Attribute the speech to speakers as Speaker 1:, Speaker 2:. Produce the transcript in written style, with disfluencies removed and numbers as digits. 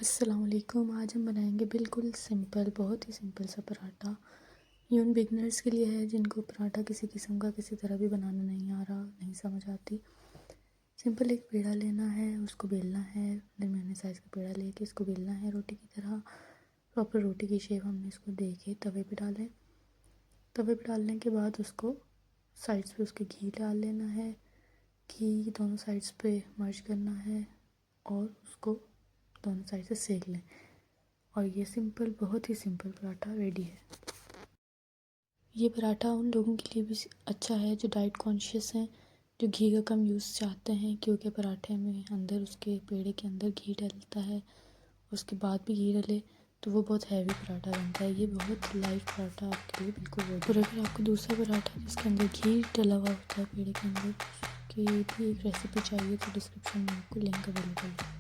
Speaker 1: अस्सलाम वालेकुम। आज हम बनाएंगे बिल्कुल सिंपल, बहुत ही सिंपल सा पराठा। ये उन बिगनर्स के लिए है जिनको पराठा किसी किस्म का किसी तरह भी बनाना नहीं आ रहा, नहीं समझ आती। सिंपल एक पेड़ा लेना है, उसको बेलना है। दरमियाने साइज़ का पेड़ा लेके इसको बेलना है रोटी की तरह। प्रॉपर रोटी की शेप हमने इसको दे के तवे पे डालें। तवे पे डालने के बाद उसको साइड्स पे उसके घी डाल लेना है। घी दोनों साइड्स पे मर्ज करना है और उसको दोनों साइड से सेक लें। और ये सिंपल, बहुत ही सिंपल पराठा रेडी है। ये पराठा उन लोगों के लिए भी अच्छा है जो डाइट कॉन्शियस हैं, जो घी का कम यूज़ चाहते हैं, क्योंकि पराठे में अंदर उसके पेड़े के अंदर घी डलता है, उसके बाद भी घी डले तो वो बहुत हैवी पराठा बनता है। ये बहुत लाइट पराठा आपके लिए बिल्कुल रेडी। और अगर आपको दूसरा पराठा जिसके अंदर घी डला हुआ होता है पेड़े के अंदर, उसकी भी एक रेसिपी चाहिए तो डिस्क्रिप्शन में आपको लिंक अवेलेबल है।